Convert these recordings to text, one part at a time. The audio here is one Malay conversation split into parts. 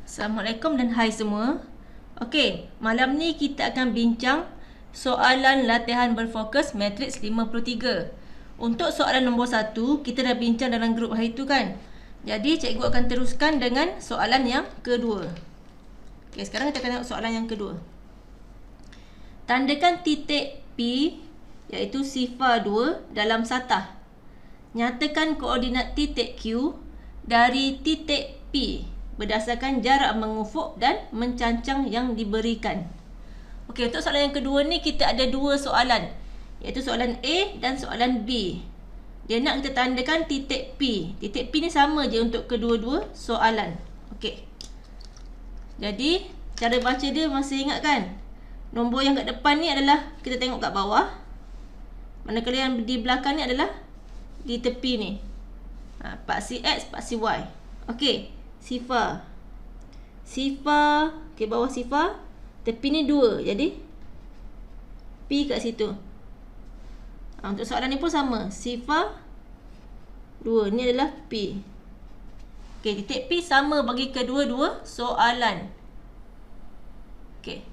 Assalamualaikum dan hai semua. Okey, malam ni kita akan bincang soalan latihan berfokus matriks 53. Untuk soalan nombor 1, kita dah bincang dalam grup hari tu kan. Jadi cikgu akan teruskan dengan soalan yang kedua. Okey, sekarang kita akan tengok soalan yang kedua. Tandakan titik P iaitu sifar 2 dalam satah. Nyatakan koordinat titik Q dari titik P berdasarkan jarak mengufuk dan mencancang yang diberikan. Okey, untuk soalan yang kedua ni kita ada dua soalan, iaitu soalan A dan soalan B. Dia nak kita tandakan titik P. Titik P ni sama je untuk kedua-dua soalan. Okey. Jadi, cara baca dia masih ingat kan? Nombor yang kat depan ni adalah kita tengok kat bawah. Manakala yang di belakang ni adalah di tepi ni. Paksi X, paksi Y. Okey. Sifar. Okey, bawah sifar. Tepi ni 2. Jadi P kat situ. Untuk soalan ni pun sama. Sifar 2. Ni adalah P. Okey, titik P sama bagi kedua-dua soalan. Okey.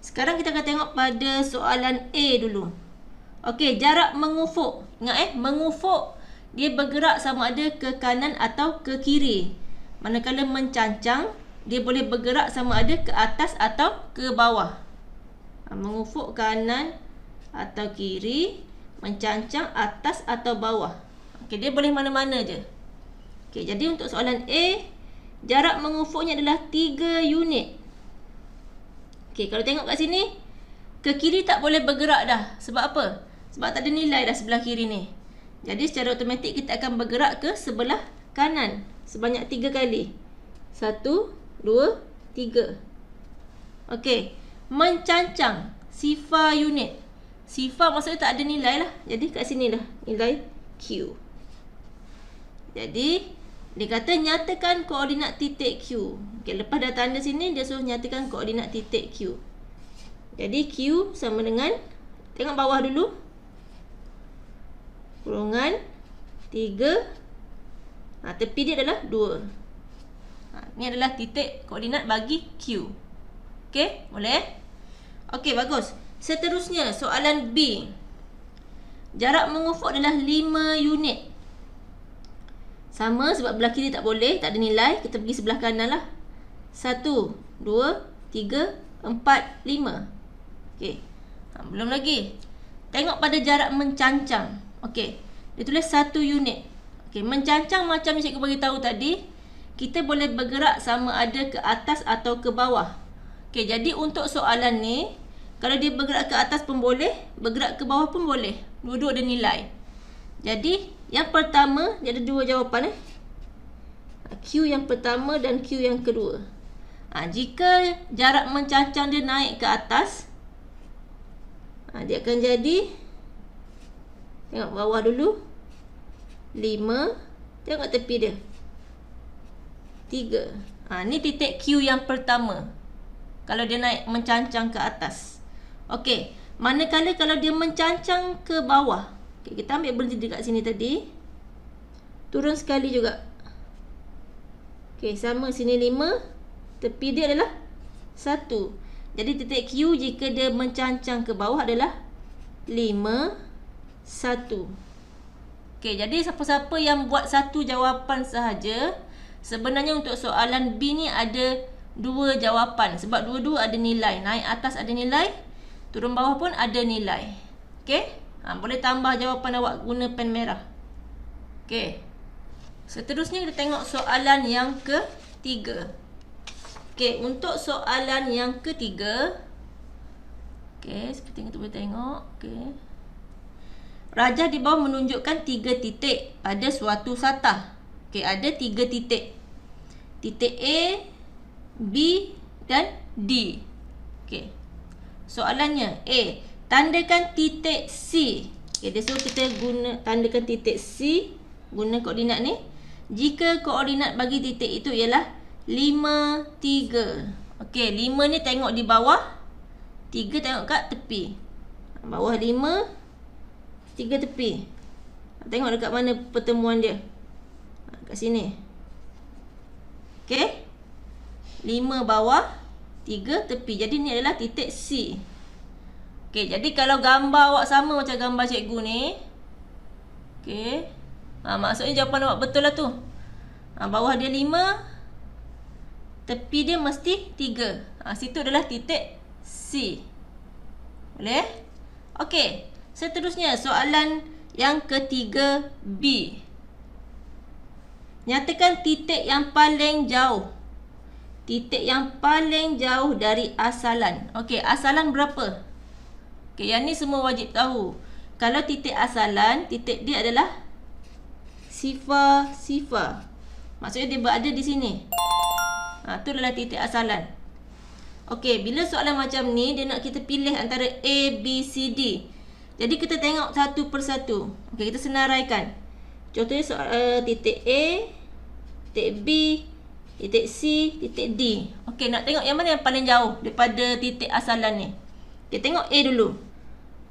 Sekarang kita akan tengok pada soalan A dulu. Okey, jarak mengufuk. Ingat mengufuk dia bergerak sama ada ke kanan atau ke kiri. Manakala mencancang, dia boleh bergerak sama ada ke atas atau ke bawah. Mengufuk kanan atau kiri, mencancang atas atau bawah. Okey, dia boleh mana-mana je. Okey, jadi untuk soalan A, jarak mengufuknya adalah 3 unit. Okey, kalau tengok kat sini, ke kiri tak boleh bergerak dah. Sebab apa? Sebab tak ada nilai dah sebelah kiri ni. Jadi secara automatik kita akan bergerak ke sebelah kanan sebanyak 3 kali. 1, 2, 3. Okey. Mencancang sifar unit. Sifar maksudnya tak ada nilai lah. Jadi kat sini lah nilai Q. Jadi dia kata nyatakan koordinat titik Q. Okey, lepas dah tanda sini dia suruh nyatakan koordinat titik Q. Jadi Q sama dengan, tengok bawah dulu, kurungan 3. Tepi dia adalah 2. Ni adalah titik koordinat bagi Q. Okey, boleh? Okey, bagus. Seterusnya, soalan B. Jarak mengufuk adalah 5 unit. Sama sebab belah kiri tak boleh, tak ada nilai. Kita pergi sebelah kanan lah. 1, 2, 3, 4, 5. Okey. Belum lagi. Tengok pada jarak mencancang. Okey, dia tulis 1 unit. Okey, mencancang macam yang cikgu bagi tahu tadi, kita boleh bergerak sama ada ke atas atau ke bawah. Okey, jadi untuk soalan ni, kalau dia bergerak ke atas pun boleh, bergerak ke bawah pun boleh. Dua-dua ada nilai. Jadi, yang pertama, dia ada dua jawapan Q yang pertama dan Q yang kedua. Jika jarak mencancang dia naik ke atas, dia akan jadi, tengok bawah dulu, 5. Tengok tepi dia, 3. Ni titik Q yang pertama kalau dia naik mencancang ke atas. Okey, manakala kalau dia mencancang ke bawah. Okey, kita ambil berhenti dekat sini tadi, turun sekali juga. Okey, sama sini 5. Tepi dia adalah 1. Jadi titik Q jika dia mencancang ke bawah adalah 5, 1. Okey, jadi siapa-siapa yang buat satu jawapan sahaja, sebenarnya untuk soalan B ni ada 2 jawapan. Sebab dua-dua ada nilai. Naik atas ada nilai, turun bawah pun ada nilai. Okey, boleh tambah jawapan awak guna pen merah. Okey. Seterusnya kita tengok soalan yang ketiga. Okey, untuk soalan yang ketiga, okey, seperti yang kita boleh tengok. Okey. Rajah di bawah menunjukkan 3 titik pada suatu satah. Okey, ada 3 titik. Titik A, B dan D. Okey. Soalannya A, tandakan titik C. Okey, dia suruh kita tandakan titik C guna koordinat ni. Jika koordinat bagi titik itu ialah 5, 3. Okey, 5 ni tengok di bawah, 3 tengok kat tepi. Bawah 5, 3 tepi. Tengok dekat mana pertemuan dia. Kat sini. Okey. 5 bawah, 3 tepi. Jadi ni adalah titik C. Okey, jadi kalau gambar awak sama macam gambar cikgu ni. Okey. Maksudnya jawapan awak betul lah tu. Bawah dia 5, tepi dia mesti 3. Situ adalah titik C. Boleh? Okey. Seterusnya soalan yang ketiga B. Nyatakan titik yang paling jauh. Titik yang paling jauh dari asalan. Okey, asalan berapa? Okey, yang ni semua wajib tahu. Kalau titik asalan, titik dia adalah sifar. Maksudnya dia berada di sini. Tu adalah titik asalan. Okey, bila soalan macam ni, dia nak kita pilih antara A, B, C, D. Jadi kita tengok satu persatu. Okey, kita senaraikan. Contohnya titik A, titik B, titik C, titik D. Okey, nak tengok yang mana yang paling jauh daripada titik asalan ni. Kita tengok A dulu.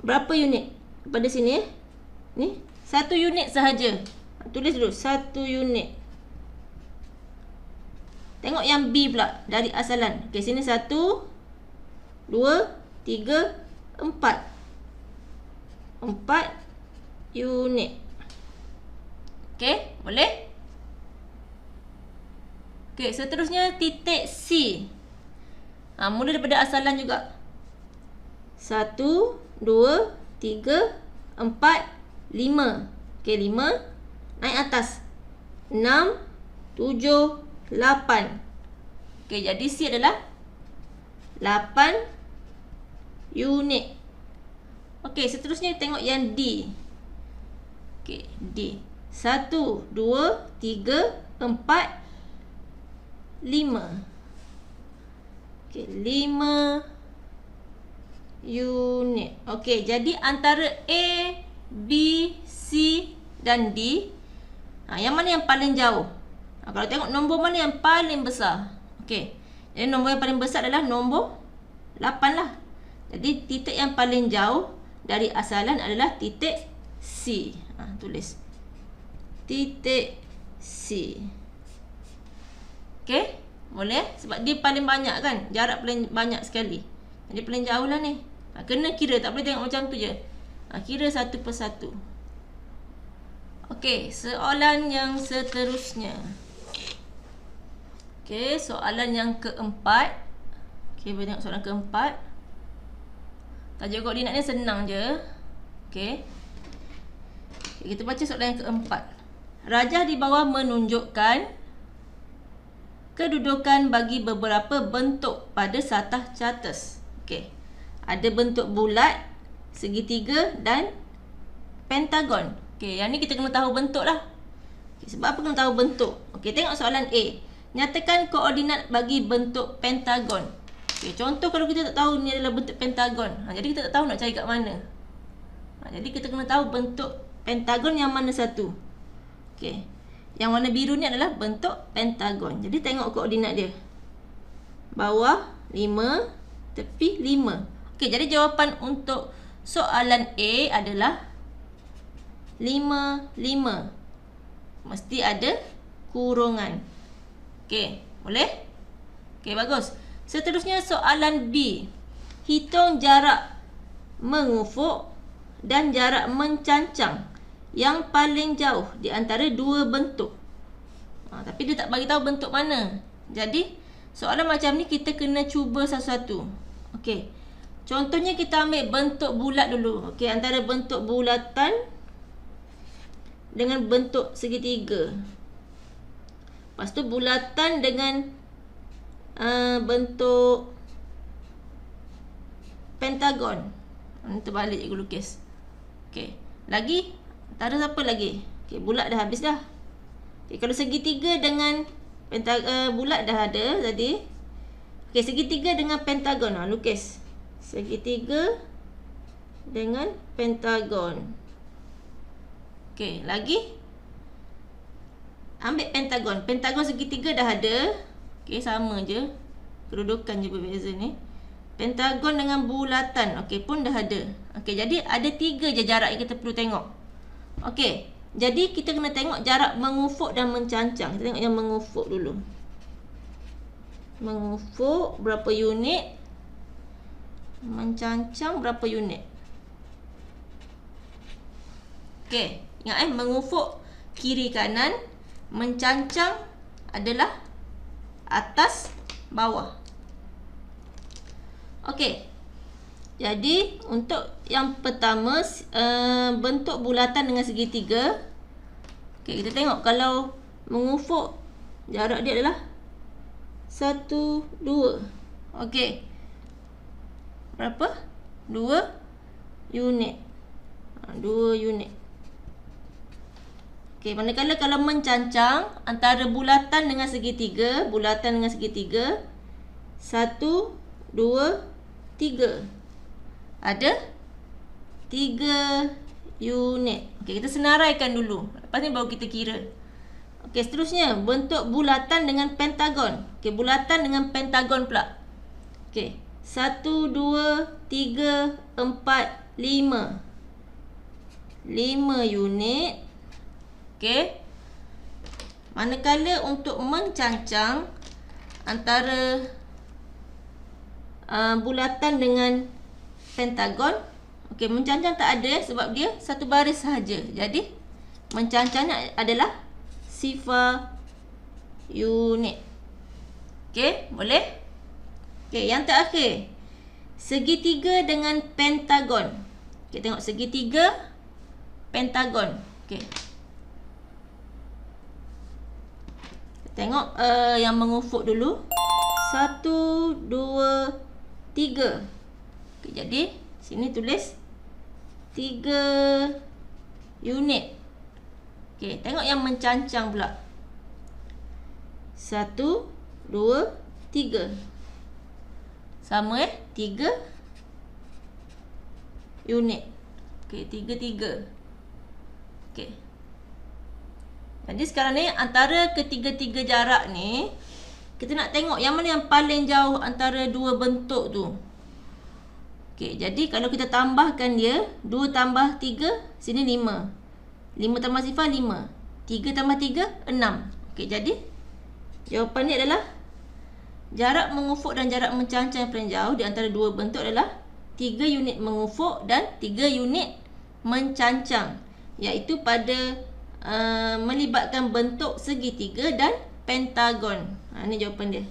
Berapa unit daripada sini? Ni 1 unit sahaja. Tulis dulu 1 unit. Tengok yang B pula dari asalan. Okey, sini 1, 2, 3, 4. 4 unit. Okey, boleh? Okey, seterusnya titik C. Mula daripada asalan juga. 1, 2, 3, 4, 5. Okey, 5. Naik atas. 6, 7, 8. Okey, jadi C adalah 8 unit. Okey, seterusnya tengok yang D. Okey, D. 1, 2, 3, 4, 5. Okey, 5 unit. Okey, jadi antara A, B, C dan D, yang mana yang paling jauh? Kalau tengok nombor mana yang paling besar? Okey, jadi nombor yang paling besar adalah nombor 8 lah. Jadi titik yang paling jauh dari asalan adalah titik C. Tulis titik C. Okey, boleh? Sebab dia paling banyak kan, jarak paling banyak sekali. Jadi paling jauh lah ni. Kena kira, tak boleh tengok macam tu je. Kira satu persatu. Okey, soalan yang seterusnya. Okey, soalan yang keempat. Okey, kita tengok soalan keempat. Tajuk koordinat ni senang je. Okey. Kita baca soalan yang keempat. Rajah di bawah menunjukkan kedudukan bagi beberapa bentuk pada satah chartes. Okey. Ada bentuk bulat, segitiga dan pentagon. Okey, yang ni kita kena tahu bentuk lah. Okay, sebab apa kena tahu bentuk? Okey, tengok soalan A. Nyatakan koordinat bagi bentuk pentagon. Okey, contoh kalau kita tak tahu ni adalah bentuk pentagon. Jadi kita tak tahu nak cari kat mana. Jadi kita kena tahu bentuk pentagon yang mana satu. Okey. Yang warna biru ni adalah bentuk pentagon. Jadi tengok koordinat dia. Bawah 5, tepi 5. Okey, jadi jawapan untuk soalan A adalah 5, 5. Mesti ada kurungan. Okey, boleh? Okey, bagus. Seterusnya soalan B. Hitung jarak mengufuk dan jarak mencancang yang paling jauh di antara dua bentuk. Tapi dia tak bagi tahu bentuk mana. Jadi soalan macam ni kita kena cuba satu-satu. Okey. Contohnya kita ambil bentuk bulat dulu. Okey, antara bentuk bulatan dengan bentuk segitiga. Lepas tu bulatan dengan bentuk pentagon. Terbalik cikgu lukis. Okey. Lagi antara apa lagi? Okey, bulat dah habis dah. Okey, kalau segitiga dengan bulat dah ada tadi. Okey, segitiga dengan pentagon. Lukis. Segitiga dengan pentagon. Okey, lagi ambil pentagon. Pentagon segitiga dah ada. Okey, sama je. Kedudukan je berbeza ni. Pentagon dengan bulatan. Okey, pun dah ada. Okey, jadi ada 3 je jarak yang kita perlu tengok. Okey, jadi kita kena tengok jarak mengufuk dan mencancang. Kita tengok yang mengufuk dulu. Mengufuk berapa unit? Mencancang berapa unit? Okey, ingat mengufuk kiri kanan, mencancang adalah atas bawah. Okey. Jadi untuk yang pertama, bentuk bulatan dengan segitiga. Okey, kita tengok kalau mengufuk jarak dia adalah 1, 2. Okey. Berapa? 2 unit. 2 unit. Okey, manakala kalau mencancang antara bulatan dengan segitiga, 1, 2, 3. Ada 3 unit. Okey, kita senaraikan dulu. Lepas ni baru kita kira. Okey, seterusnya bentuk bulatan dengan pentagon. Okey, bulatan dengan pentagon pula. Okey, 1, 2, 3, 4, 5. 5 unit. Okey. Manakala untuk mencancang antara bulatan dengan pentagon, okey, mencancang tak ada sebab dia satu baris sahaja. Jadi mencancangnya adalah sifar unit. Okey, boleh? Okey, yang terakhir, segitiga dengan pentagon. Okey, tengok segitiga pentagon. Okey. Tengok yang mengufuk dulu. 1, 2, 3. Okay, jadi sini tulis 3 unit. Okay, tengok yang mencancang pula. 1, 2, 3. Sama 3 unit. Okay, 3. Okay. Jadi sekarang ni antara ketiga-tiga jarak ni, kita nak tengok yang mana yang paling jauh antara dua bentuk tu. Okey, jadi kalau kita tambahkan dia, 2 tambah 3, sini 5. 5 tambah sifar 5. 3 tambah 3, 6. Okey, jadi jawapan ni adalah jarak mengufuk dan jarak mencancang yang paling jauh di antara dua bentuk adalah 3 unit mengufuk dan 3 unit mencancang, iaitu pada melibatkan bentuk segitiga dan pentagon. Ini jawapan dia.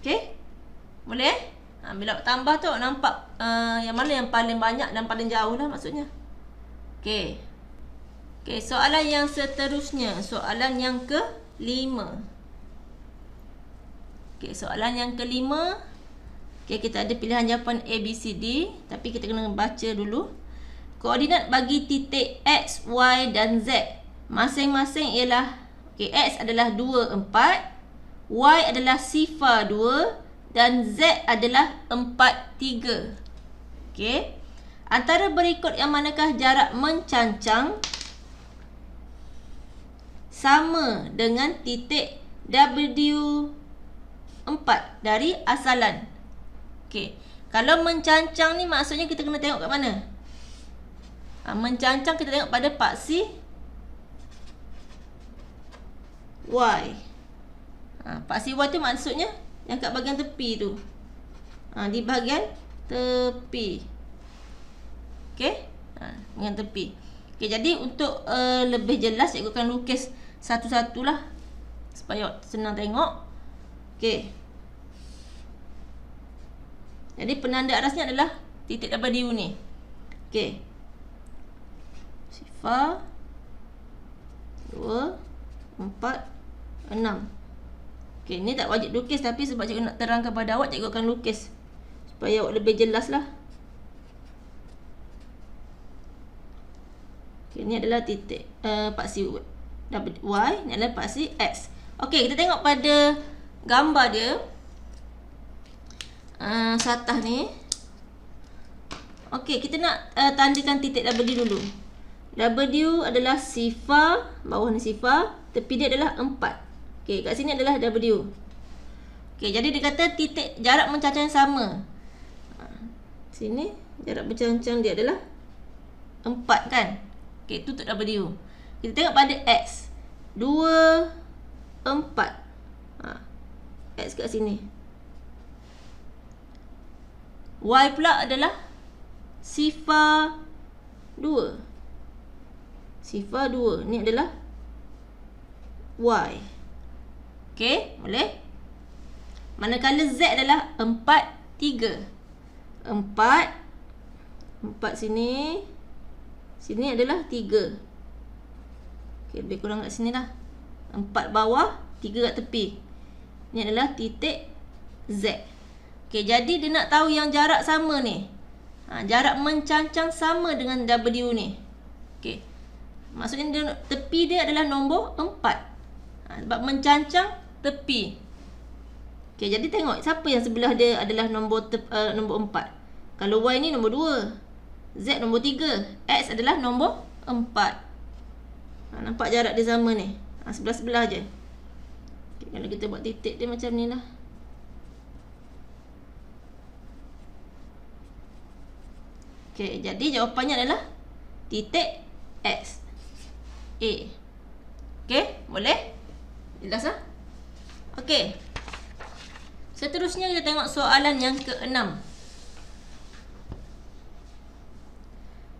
Okey? Boleh? Bila tambah tu nampak yang mana yang paling banyak dan paling jauh lah maksudnya. Okey. Okey, soalan yang seterusnya, soalan yang ke-5. Okey, soalan yang ke-5. Okey, kita ada pilihan jawapan A, B, C, D, tapi kita kena baca dulu. Koordinat bagi titik X, Y dan Z masing-masing ialah, okey, X adalah 2, 4, Y adalah sifar 2 dan Z adalah 4, 3. Okey. Antara berikut yang manakah jarak mencancang sama dengan titik W4 dari asalan? Okey. Kalau mencancang ni maksudnya kita kena tengok kat mana? Mencancang kita tengok pada paksi Y. Paksi Y tu maksudnya yang kat bahagian tepi tu. Di bahagian tepi. Okey? Bahagian tepi. Okey, jadi untuk lebih jelas cikgu akan lukis satu-satulah supaya senang tengok. Okey. Jadi penanda arasnya adalah titik W ni. Okey. Sifar 2, 4, 6. Okey, ni tak wajib lukis tapi sebab cikgu nak terangkan pada awak, cikgu akan lukis supaya awak lebih jelas lah. Okey, ni adalah titik paksi Y, ni adalah paksi X. Okey, kita tengok pada gambar dia. Satah ni. Okey, kita nak tandakan titik W dulu. W adalah sifar, bawah ni sifar, tepi dia adalah 4. Okey, kat sini adalah W. Okey, jadi dia kata titik jarak mencancang sama. Sini jarak mencancang dia adalah 4 kan? Okey, itu untuk W. Kita tengok pada X. 2, 4. X kat sini. Y pula adalah sifar 2. Sifar 2. Ni adalah Y. Okey, boleh? Manakala Z adalah 4, 3. 4 sini. Sini adalah 3. Okey, lebih kurang kat sini lah. 4 bawah, 3 kat tepi. Ni adalah titik Z. Okey, jadi dia nak tahu yang jarak sama ni. Jarak mencancang sama dengan W ni. Okey. Maksudnya tepi dia adalah nombor 4. Sebab mencancang tepi. Okey, jadi tengok siapa yang sebelah dia adalah nombor 4. Kalau Y ni nombor 2. Z nombor 3. X adalah nombor 4. Nampak jarak dia sama ni. Sebelah-sebelah je. Okay, kalau kita buat titik dia macam ni lah. Okay, jadi jawapannya adalah titik X. A. Okay, boleh? Jelas lah? Okay. Seterusnya kita tengok soalan yang ke-6.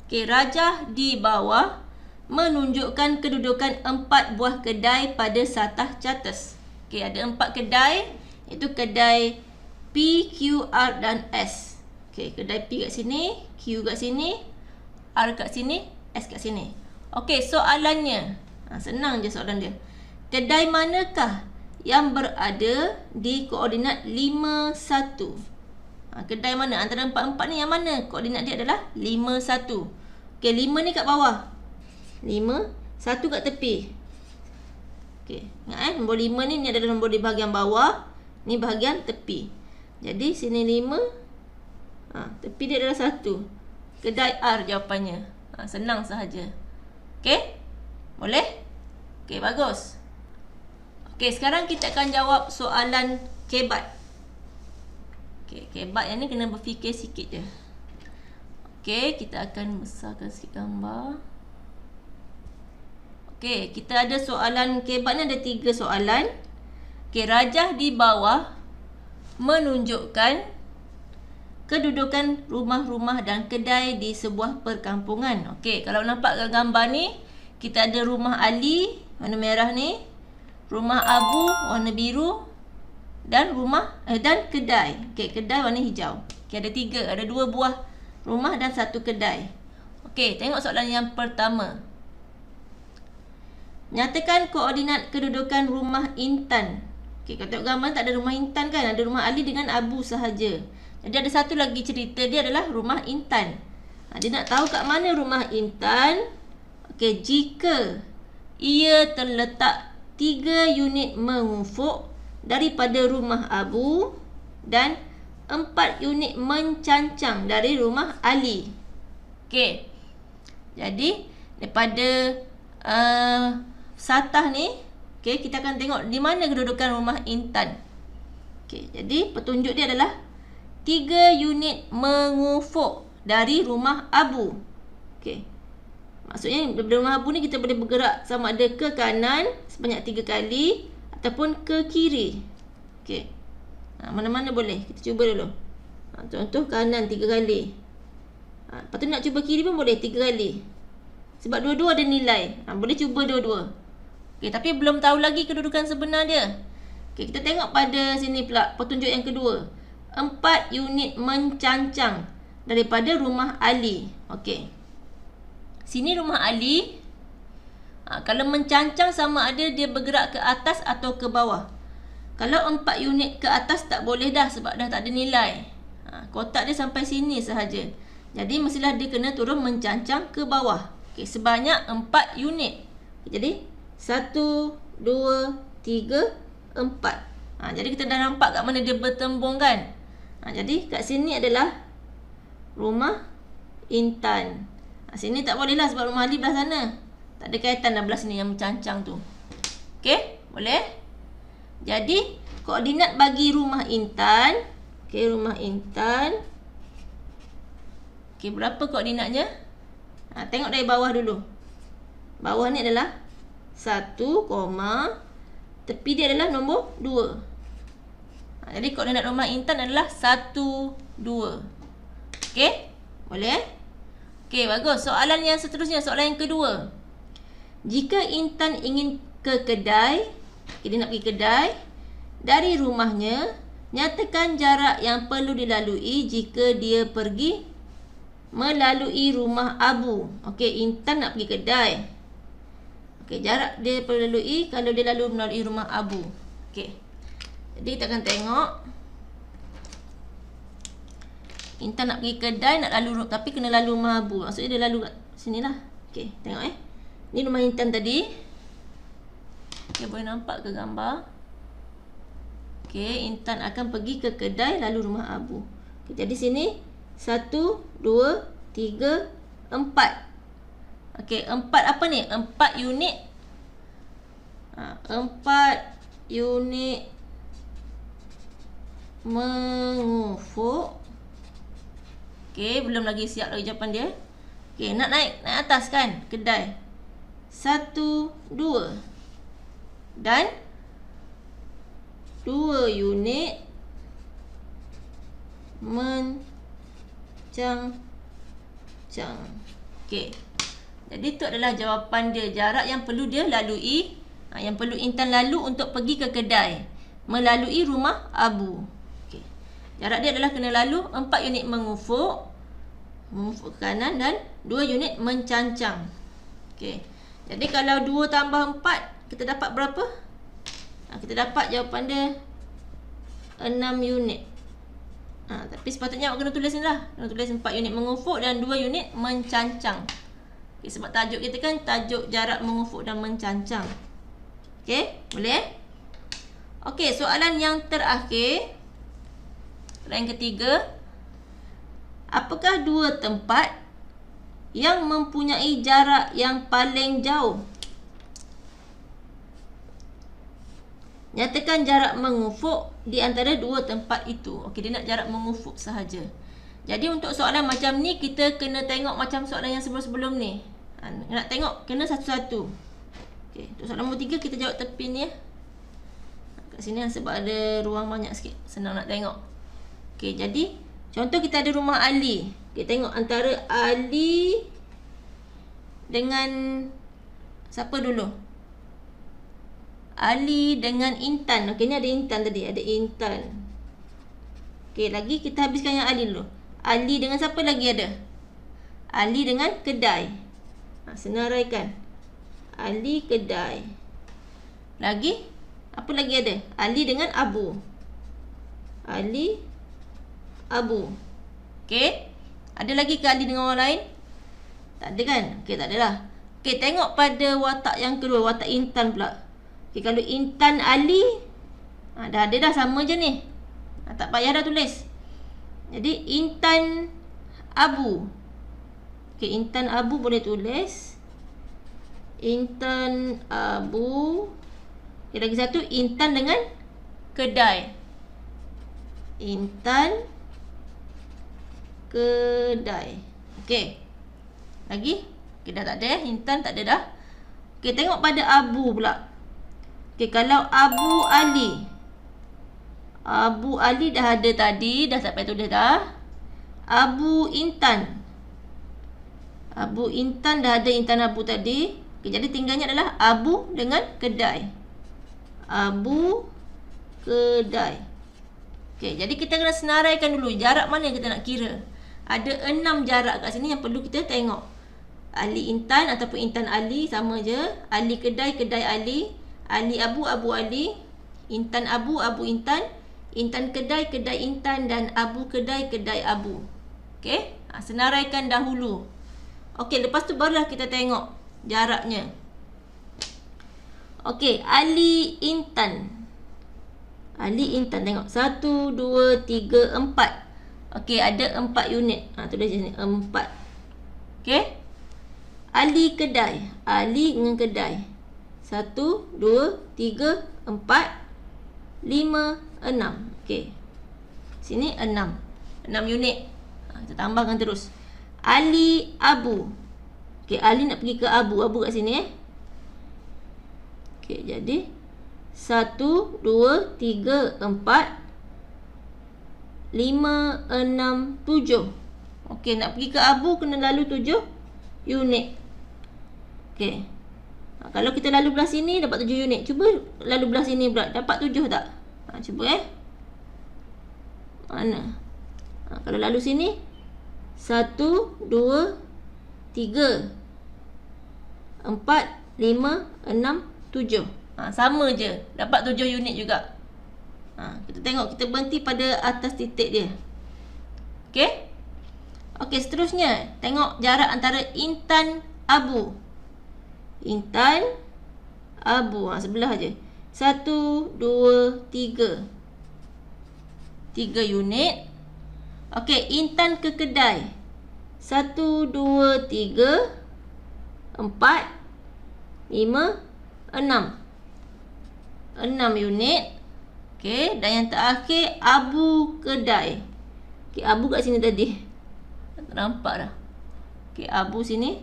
Okay, rajah di bawah menunjukkan kedudukan 4 buah kedai pada satah Charters. Okay, ada 4 kedai. Itu kedai P, Q, R dan S. Okay, kedai P kat sini, Q kat sini, R kat sini, S kat sini. Okay, soalannya. Senang je soalan dia. Kedai manakah yang berada di koordinat 5, 1? Kedai mana? Antara 4 ni yang mana? Koordinat dia adalah 5, 1. Okay, 5 ni kat bawah. 5, 1 kat tepi. Okay, ingat nombor 5 ni adalah nombor di bahagian bawah. Ni bahagian tepi. Jadi sini 5. Tepi dia adalah 1. Kedai R jawapannya. Senang sahaja. Okay, boleh? Okay, bagus. Okay, sekarang kita akan jawab soalan kebat. Okay, kebat yang ni kena berfikir sikit je. Okay, kita akan besarkan sikit gambar. Okay, kita ada soalan kebat ni ada 3 soalan. Okay, rajah di bawah menunjukkan kedudukan rumah-rumah dan kedai di sebuah perkampungan. Okay, kalau nampak gambar ni, kita ada rumah Ali, warna merah ni. Rumah Abu, warna biru. Dan dan kedai. Okay, kedai warna hijau. Okay, ada 3. Ada 2 buah rumah dan 1 kedai. Okay, tengok soalan yang pertama. Nyatakan koordinat kedudukan rumah Intan. Okay, kalau tengok gambar tak ada rumah Intan kan? Ada rumah Ali dengan Abu sahaja. Jadi ada satu lagi cerita dia adalah rumah Intan. Dia nak tahu kat mana rumah Intan. Okay, jika ia terletak 3 unit mengufuk daripada rumah Abu dan 4 unit mencancang dari rumah Ali. Okay, jadi daripada satah ni, okay, kita akan tengok di mana kedudukan rumah Intan. Okay, jadi petunjuk dia adalah 3 unit mengufuk dari rumah Abu. Okay, maksudnya dari rumah Abu ni kita boleh bergerak sama ada ke kanan sebanyak 3 kali ataupun ke kiri. Okay, mana-mana boleh. Kita cuba dulu. Contoh kanan 3 kali. Lepas tu nak cuba kiri pun boleh 3 kali. Sebab dua-dua ada nilai. Boleh cuba dua-dua. Okay, tapi belum tahu lagi kedudukan sebenar dia. Okay, kita tengok pada sini pula petunjuk yang kedua. 4 unit mencancang daripada rumah Ali. Okay, sini rumah Ali. Kalau mencancang sama ada dia bergerak ke atas atau ke bawah. Kalau 4 unit ke atas tak boleh dah sebab dah tak ada nilai. Kotak dia sampai sini sahaja. Jadi mestilah dia kena turun mencancang ke bawah. Okay, sebanyak 4 unit. Jadi 1, 2, 3, 4. Jadi kita dah nampak kat mana dia bertembung kan. Jadi kat sini adalah rumah Intan. Sini tak boleh lah sebab rumah Ali belah sana. Tak ada kaitan dah belah sini yang mencancang tu. Okay, boleh? Jadi koordinat bagi rumah Intan. Okay, rumah Intan. Okay, berapa koordinatnya? Tengok dari bawah dulu. Bawah ni adalah 1, tepi dia adalah nombor 2. Jadi koordinat rumah Intan adalah 1, 2. Okey? Boleh? Okey, bagus. Soalan yang seterusnya, soalan yang kedua. Jika Intan ingin ke kedai, dia nak pergi kedai, dari rumahnya, nyatakan jarak yang perlu dilalui jika dia pergi melalui rumah Abu. Okey, Intan nak pergi kedai. Okey, jarak dia perlu lalui kalau dia melalui rumah Abu. Okey. Jadi kita akan tengok Intan nak pergi kedai, nak lalu, tapi kena lalu rumah Abu. Maksudnya dia lalu kat sini lah. Okey, tengok Ni rumah Intan tadi. Okey, boleh nampak ke gambar? Okey, Intan akan pergi ke kedai lalu rumah Abu. Okay, jadi sini 1, 2, 3, 4. Okey, 4 apa ni? 4 unit. 4 unit mengufuk. Okey, belum lagi siap lagi jawapan dia. Okey, nak naik atas kan kedai. 1, 2. Dan 2 unit mencangcang. Okey. Jadi itu adalah jawapan dia, jarak yang perlu dia lalui, yang perlu Intan lalu untuk pergi ke kedai melalui rumah Abu. Jarak dia adalah kena lalu 4 unit mengufuk ke kanan dan 2 unit mencancang. Okey. Jadi kalau 2 tambah 4, kita dapat berapa? Kita dapat jawapan dia 6 unit. Tapi sepatutnya awak kena tulis ni lah. Kena tulis 4 unit mengufuk dan 2 unit mencancang. Okey, sebab tajuk kita kan tajuk jarak mengufuk dan mencancang. Okey, boleh? Okey, soalan yang terakhir. Yang ketiga, apakah 2 tempat yang mempunyai jarak yang paling jauh? Nyatakan jarak mengufuk di antara 2 tempat itu. Okey, dia nak jarak mengufuk sahaja. Jadi untuk soalan macam ni, kita kena tengok macam soalan yang sebelum-sebelum ni. Nak tengok, kena satu-satu. Okey, untuk soalan nombor 3, kita jawab tepi ni. Kat sini sebab ada ruang banyak sikit, senang nak tengok. Okey, jadi contoh kita ada rumah Ali. Kita tengok antara Ali dengan siapa dulu? Ali dengan Intan. Okey, ni ada Intan tadi, ada Intan. Okey, lagi kita habiskan yang Ali dulu. Ali dengan siapa lagi ada? Ali dengan kedai. Senaraikan. Ali kedai. Lagi apa lagi ada? Ali dengan Abu. Ali Abu. Okey. Ada lagi ke Ali dengan orang lain? Tak ada kan? Okey, tak adalah. Okey, tengok pada watak yang kedua, watak Intan pula. Okey, kalau Intan Ali, dah ada dah, sama je ni. Tak payah dah tulis. Jadi Intan Abu. Okey, Intan Abu boleh tulis. Intan Abu. Okey, lagi satu Intan dengan kedai. Intan kedai. Okey. Lagi? Okey, dah tak ada. Intan tak ada dah. Okey, tengok pada Abu pula. Okey, kalau Abu Ali. Abu Ali dah ada tadi, dah tak payah tulis dah. Abu Intan. Abu Intan dah ada Intan Abu tadi. Okey, jadi tinggalnya adalah Abu dengan kedai. Abu kedai. Okey, jadi kita kena senaraikan dulu jarak mana yang kita nak kira. Ada 6 jarak kat sini yang perlu kita tengok. Ali Intan ataupun Intan Ali sama je. Ali kedai, kedai Ali. Ali Abu, Abu Ali. Intan Abu, Abu Intan. Intan kedai, kedai Intan. Dan Abu kedai, kedai Abu. Okey, senaraikan dahulu. Okey, lepas tu barulah kita tengok jaraknya. Okey, Ali Intan. Ali Intan, tengok 1, 2, 3, 4. Okey, ada 4 unit. Tulis di sini 4. Okey. Ali kedai. Ali dengan kedai. 1, 2, 3, 4, 5, 6. Okey. Sini 6. 6 unit. Kita tambahkan terus. Ali Abu. Okey, Ali nak pergi ke Abu. Abu kat sini Okey, jadi 1, 2, 3, 4, 5, 6, 7. Okey, nak pergi ke abu kena lalu 7 unit. Okey. Kalau kita lalu belah sini dapat 7 unit. Cuba lalu belah sini pula. Dapat 7 tak? Cuba Mana? Kalau lalu sini 1, 2, 3, 4, 5, 6, 7. Sama je. Dapat 7 unit juga. Kita tengok. Kita berhenti pada atas titik dia. Okey? Okey, seterusnya. Tengok jarak antara intan abu. Intan abu. Sebelah je. 1, 2, 3. 3 unit. Okey, intan ke kedai. 1, 2, 3, 4, 5, 6. 6 unit. Okey, dan yang terakhir abu kedai. Okey, abu kat sini tadi. Tak nampak dah. Okey, abu sini.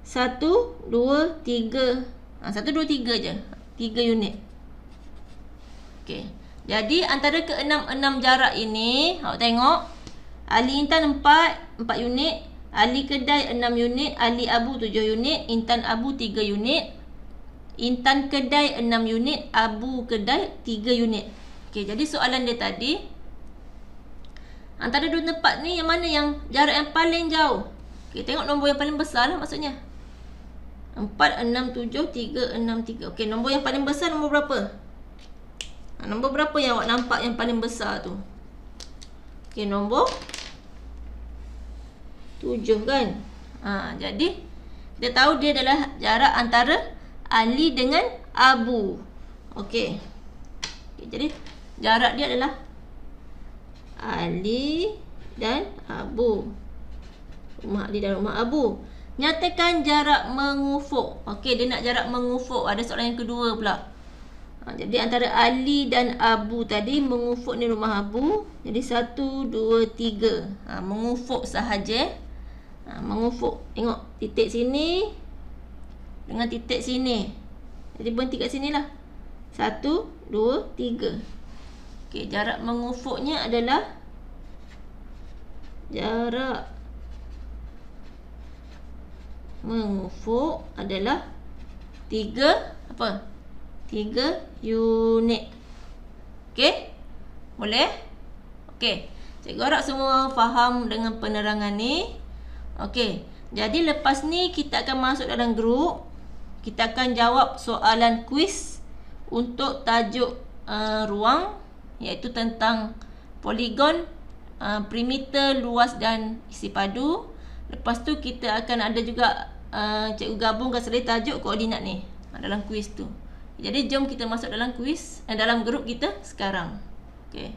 1, 2, 3. 1, 2, 3 je. 3 unit. Okey. Jadi antara ke-6 jarak ini, awak tengok. Ali intan 4 unit. Ali kedai 6 unit. Ali abu 7 unit. Intan abu 3 unit. Intan kedai 6 unit. Abu kedai 3 unit. Okey, jadi soalan dia tadi, antara dua tempat ni yang mana yang jarak yang paling jauh? Okey, tengok nombor yang paling besar lah maksudnya. 4, 6, 7, 3, 6, 3. Okey, nombor yang paling besar nombor berapa? Nombor berapa yang awak nampak yang paling besar tu? Okey, nombor 7 kan? Jadi kita tahu dia adalah jarak antara Ali dengan Abu. Okey. Jadi jarak dia adalah Ali dan Abu. Rumah Ali dan rumah Abu. Nyatakan jarak mengufuk. Okey, dia nak jarak mengufuk. Ada soalan yang kedua pula. Jadi antara Ali dan Abu tadi, mengufuk ni rumah Abu. Jadi 1, 2, 3. Mengufuk sahaja. Mengufuk. Tengok titik sini dengan titik sini. Jadi berhenti kat sini lah. 1, 2, 3. Okey, jarak mengufuknya adalah jarak mengufuk adalah 3 apa? 3 unit. Okey? Boleh? Okey. Cikgu harap semua faham dengan penerangan ni. Okey. Jadi lepas ni kita akan masuk dalam grup. Kita akan jawab soalan kuis untuk tajuk ruang, iaitu tentang poligon, perimeter, luas dan isi padu. Lepas tu kita akan ada juga cikgu gabungkan selai tajuk koordinat ni dalam kuis tu. Jadi jom kita masuk dalam kuis, dalam grup kita sekarang. Okey.